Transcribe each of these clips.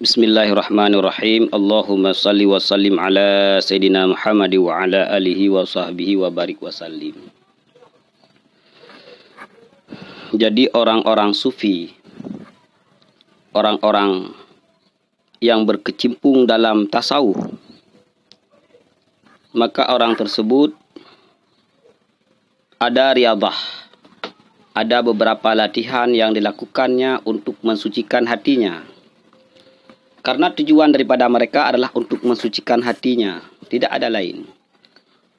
Bismillahirrahmanirrahim. Allahumma salli wa sallim ala Sayyidina Muhammad wa ala alihi wa sahbihi wa barik wa sallim. Jadi orang-orang sufi, orang-orang yang berkecimpung dalam tasawuf, maka orang tersebut ada riyadhah, ada beberapa latihan yang dilakukannya untuk mensucikan hatinya. Karena tujuan daripada mereka adalah untuk mensucikan hatinya, tidak ada lain.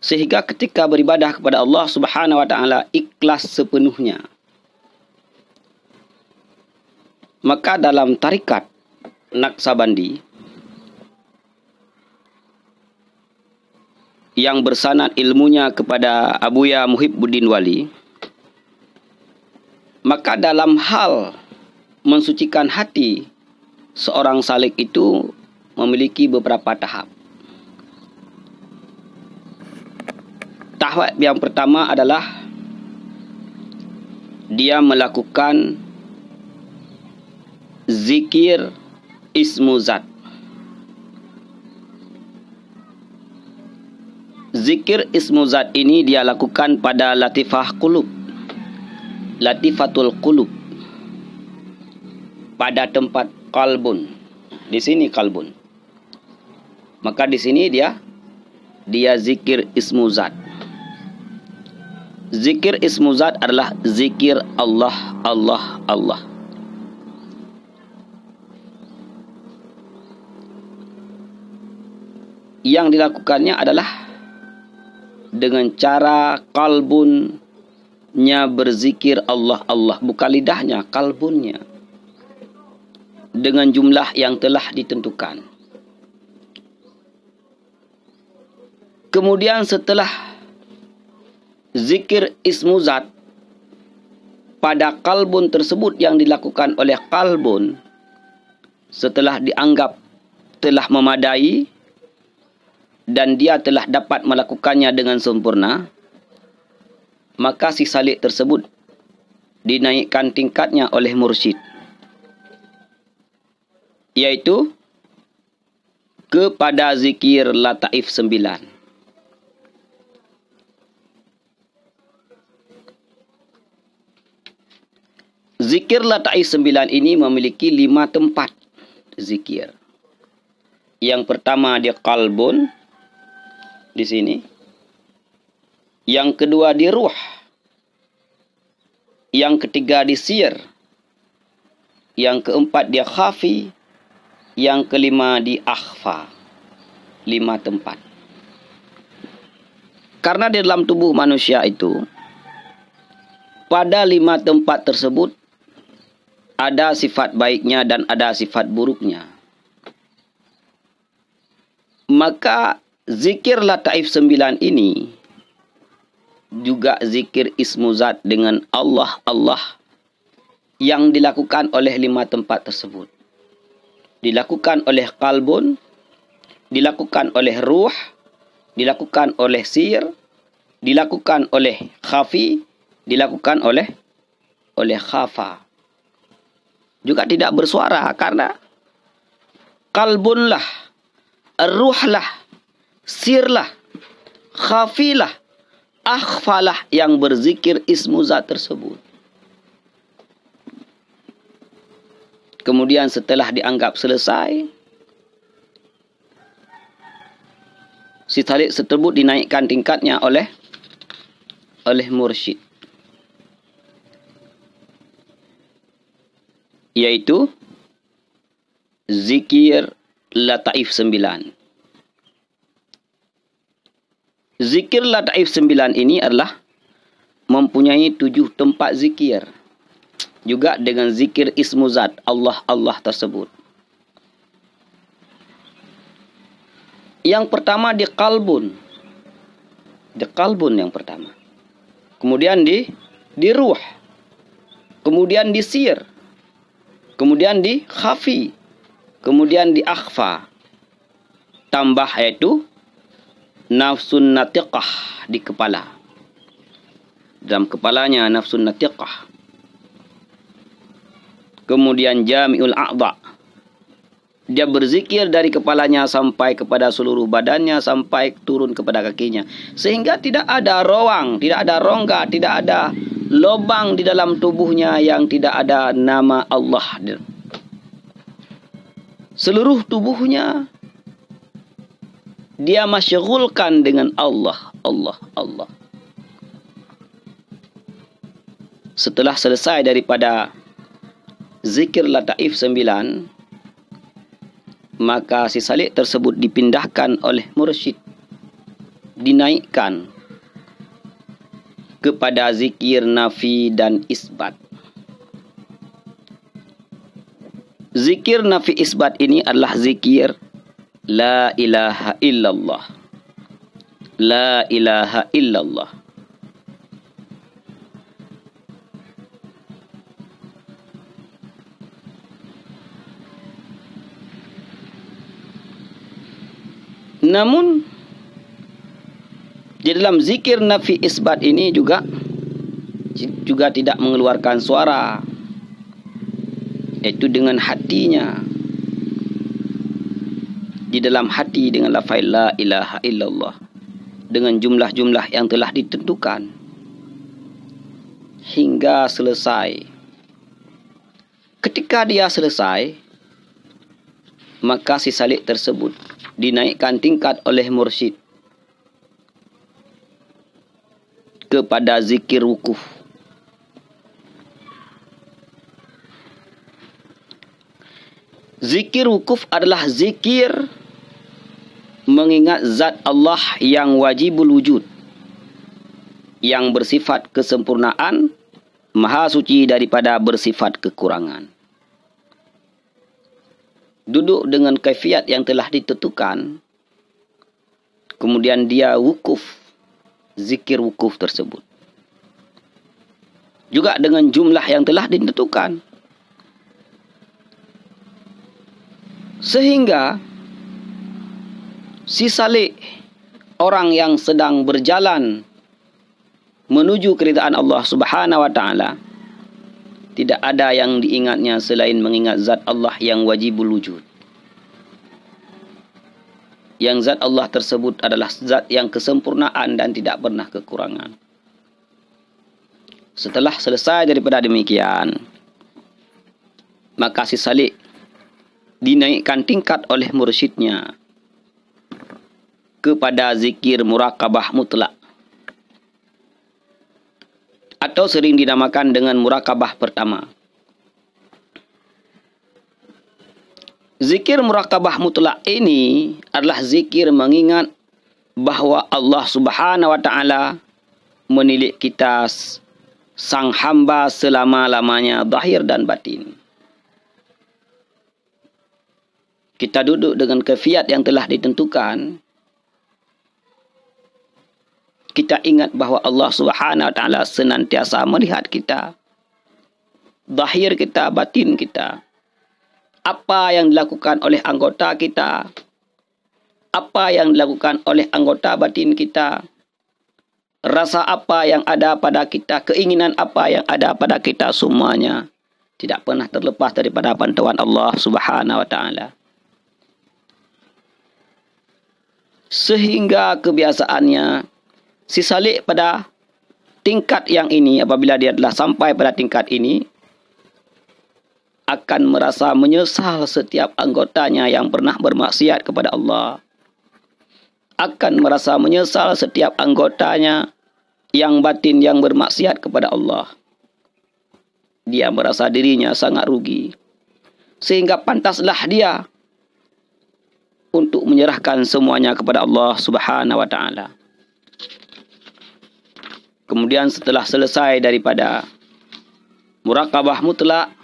Sehingga ketika beribadah kepada Allah Subhanahu wa taala ikhlas sepenuhnya. Maka dalam tarikat Naqsabandi yang bersanad ilmunya kepada Abuya Muhibbuddin Wali, maka dalam hal mensucikan hati, seorang salik itu memiliki beberapa tahap. Tahap yang pertama adalah dia melakukan zikir ismu zat. Zikir ismu zat ini dia lakukan pada latifah qulub, latifatul qulub, pada tempat qalbun. Di sini qalbun. Maka di sini dia zikir ismu zat. Zikir ismu zat adalah zikir Allah, Allah, Allah. Yang dilakukannya adalah dengan cara qalbunnya berzikir Allah, Allah. Bukan lidahnya, qalbunnya. Dengan jumlah yang telah ditentukan. Kemudian setelah zikir ismu zat pada kalbun tersebut yang dilakukan oleh kalbun, setelah dianggap telah memadai dan dia telah dapat melakukannya dengan sempurna, maka si salik tersebut dinaikkan tingkatnya oleh mursyid, yaitu kepada zikir lataif 9. Zikir lataif 9 ini memiliki 5 tempat zikir. Yang pertama di qalbun, di sini. Yang kedua di ruh. Yang ketiga di sir. Yang keempat di khafi. Yang kelima di akhfa. 5 tempat. Karena di dalam tubuh manusia itu, pada 5 tempat tersebut ada sifat baiknya dan ada sifat buruknya. Maka zikir lataif 9 ini juga zikir ismu zat dengan Allah, Allah yang dilakukan oleh 5 tempat tersebut. Dilakukan oleh qalbun, dilakukan oleh ruh, dilakukan oleh sir, dilakukan oleh khafi, dilakukan oleh khafa. Juga tidak bersuara karena qalbunlah, ruhlah, sirlah, khafilah, akhfalah yang berzikir ismu zat tersebut. Kemudian setelah dianggap selesai, si salik tersebut dinaikkan tingkatnya oleh mursyid, yaitu zikir lataif 9. Zikir lataif 9 ini adalah mempunyai 7 tempat zikir. Juga dengan zikir ismu zat Allah, Allah tersebut. Yang pertama di qalbun. Di qalbun yang pertama. Kemudian di ruh. Kemudian di sir. Kemudian di khafi. Kemudian di akhfa. Tambah yaitu nafsun natiqah di kepala. Dalam kepalanya nafsun natiqah. Kemudian jami'ul a'dha Dia berzikir dari kepalanya sampai kepada seluruh badannya, sampai turun kepada kakinya. Sehingga tidak ada ruang, tidak ada rongga, tidak ada lubang di dalam tubuhnya yang tidak ada nama Allah. Seluruh tubuhnya dia masyghulkan dengan Allah, Allah, Allah. Setelah selesai daripada zikir lataif 9, maka si salik tersebut dipindahkan oleh mursyid, dinaikkan kepada zikir nafi dan isbat. Zikir nafi isbat ini adalah zikir la ilaha illallah, la ilaha illallah. Namun di dalam zikir nafi isbat ini juga tidak mengeluarkan suara, yaitu dengan hatinya, di dalam hati dengan lafaz la ilaha illallah, dengan jumlah-jumlah yang telah ditentukan hingga selesai. Ketika dia selesai, maka si salik tersebut dinaikkan tingkat oleh mursyid kepada zikir wukuf. Zikir wukuf adalah zikir mengingat zat Allah yang wajibul wujud, yang bersifat kesempurnaan, maha suci daripada bersifat kekurangan. Duduk dengan kaifiat yang telah ditentukan, kemudian dia wukuf, zikir wukuf tersebut juga dengan jumlah yang telah ditentukan, sehingga si salik, orang yang sedang berjalan menuju keridaan Allah Subhanahu wa taala, tidak ada yang diingatnya selain mengingat zat Allah yang wajibul wujud. Yang zat Allah tersebut adalah zat yang kesempurnaan dan tidak pernah kekurangan. Setelah selesai daripada demikian, maka si salik dinaikkan tingkat oleh mursyidnya kepada zikir muraqabah mutlak, atau sering dinamakan dengan muraqabah pertama. Zikir muraqabah mutlak ini adalah zikir mengingat bahawa Allah Subhanahu wa taala menilik kita sang hamba selama-lamanya, zahir dan batin. Kita duduk dengan kaifiat yang telah ditentukan. Kita ingat bahawa Allah Subhanahu wa taala senantiasa melihat kita, zahir kita, batin kita. Apa yang dilakukan oleh anggota kita, apa yang dilakukan oleh anggota batin kita, rasa apa yang ada pada kita, keinginan apa yang ada pada kita, semuanya tidak pernah terlepas daripada pantauan Allah Subhanahu wa taala. Sehingga kebiasaannya si salik pada tingkat yang ini, apabila dia telah sampai pada tingkat ini, akan merasa menyesal setiap anggotanya yang pernah bermaksiat kepada Allah. Akan merasa menyesal setiap anggotanya yang batin yang bermaksiat kepada Allah. Dia merasa dirinya sangat rugi. Sehingga pantaslah dia untuk menyerahkan semuanya kepada Allah Subhanahu wa taala. Kemudian setelah selesai daripada muraqabah mutlak,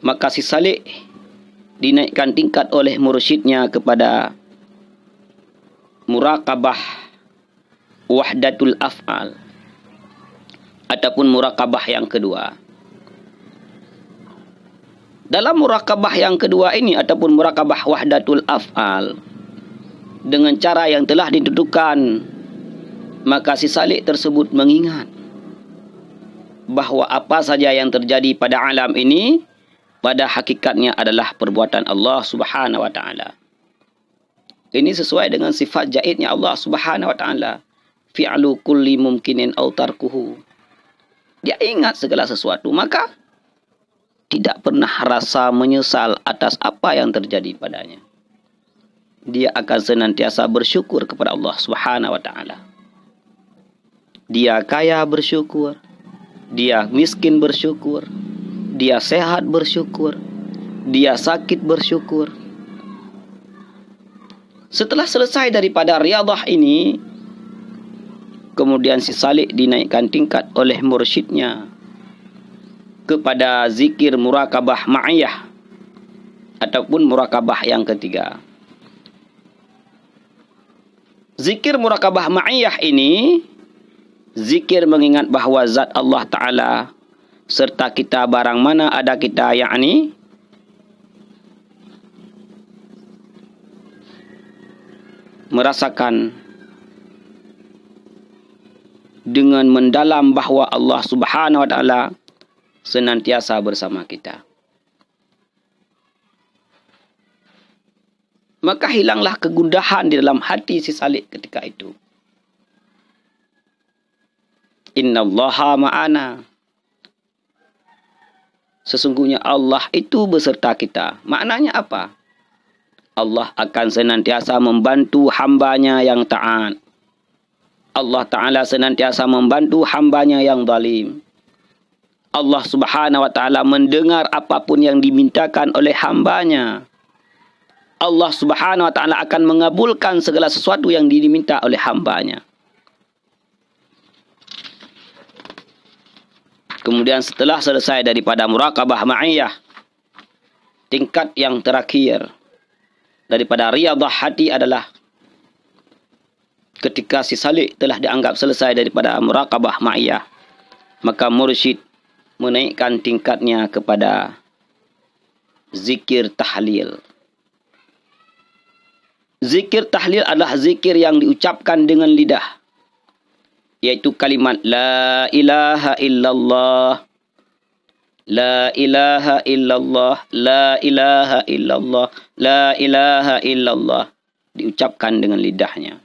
maka si salik dinaikkan tingkat oleh mursyidnya kepada muraqabah wahdatul af'al, ataupun muraqabah yang kedua. Dalam muraqabah yang kedua ini, ataupun muraqabah wahdatul af'al, dengan cara yang telah ditentukan, maka si salik tersebut mengingat bahawa apa saja yang terjadi pada alam ini pada hakikatnya adalah perbuatan Allah Subhanahu wa taala. Ini sesuai dengan sifat jaidnya Allah Subhanahu wa taala. Fi'lu kulli mumkinin aw tarkuhu. Dia ingat segala sesuatu, maka tidak pernah rasa menyesal atas apa yang terjadi padanya. Dia akan senantiasa bersyukur kepada Allah Subhanahu wa taala. Dia kaya bersyukur, dia miskin bersyukur, dia sehat bersyukur, dia sakit bersyukur. Setelah selesai daripada riyadhah ini, kemudian si salik dinaikkan tingkat oleh mursyidnya kepada zikir murakabah ma'iyah ataupun murakabah yang ketiga. Zikir murakabah ma'iyah ini zikir mengingat bahawa zat Allah Ta'ala serta kita barang mana ada kita, yakni merasakan dengan mendalam bahawa Allah Subhanahu wa taala senantiasa bersama kita. Maka hilanglah kegundahan di dalam hati si salik ketika itu. Innallaha ma'ana. Sesungguhnya Allah itu beserta kita. Maknanya apa? Allah akan senantiasa membantu hambanya yang taat. Allah Ta'ala senantiasa membantu hambanya yang zalim. Allah Subhanahu wa taala mendengar apapun yang dimintakan oleh hambanya. Allah Subhanahu wa taala akan mengabulkan segala sesuatu yang diminta oleh hambanya. Kemudian setelah selesai daripada murakabah ma'iyah, tingkat yang terakhir daripada riyadhah hati adalah ketika si salik telah dianggap selesai daripada murakabah ma'iyah, maka mursyid menaikkan tingkatnya kepada zikir tahlil. Zikir tahlil adalah zikir yang diucapkan dengan lidah, yaitu kalimat La ilaha illallah, La ilaha illallah, La ilaha illallah, La ilaha illallah, diucapkan dengan lidahnya.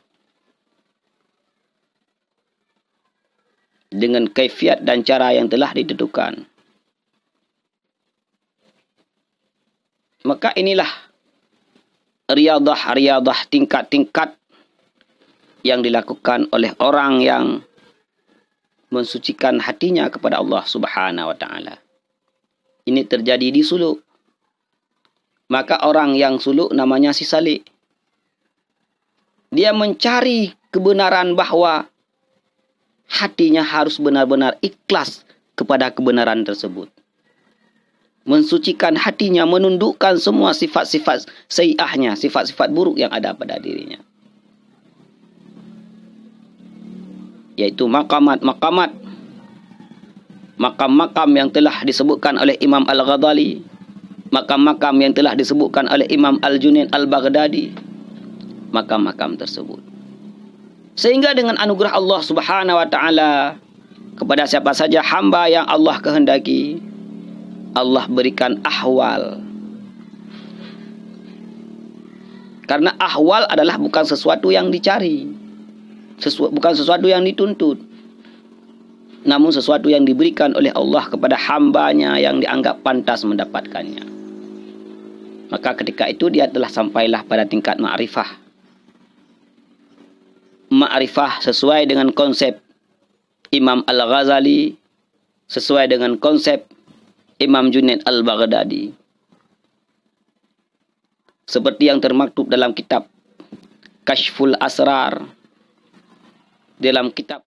Dengan kaifiat dan cara yang telah ditentukan. Maka inilah riyadhah tingkat-tingkat yang dilakukan oleh orang yang mensucikan hatinya kepada Allah Subhanahu wa taala. Ini terjadi di suluk. Maka orang yang suluk namanya si salik. Dia mencari kebenaran bahawa hatinya harus benar-benar ikhlas kepada kebenaran tersebut. Mensucikan hatinya, menundukkan semua sifat-sifat sayyi'ahnya, sifat-sifat buruk yang ada pada dirinya. Yaitu maqamat-maqamat, makam-makam yang telah disebutkan oleh Imam Al-Ghazali, makam-makam yang telah disebutkan oleh Imam Al-Junaid Al-Baghdadi, makam-makam tersebut. Sehingga dengan anugerah Allah Subhanahu wa taala kepada siapa saja hamba yang Allah kehendaki, Allah berikan ahwal. Karena ahwal adalah bukan sesuatu yang dicari, bukan sesuatu yang dituntut, namun sesuatu yang diberikan oleh Allah kepada hambanya yang dianggap pantas mendapatkannya. Maka ketika itu dia telah sampailah pada tingkat ma'rifah. Ma'rifah sesuai dengan konsep Imam Al-Ghazali, sesuai dengan konsep Imam Junaid Al-Baghdadi. Seperti yang termaktub dalam kitab Kashful Asrar, dalam kitab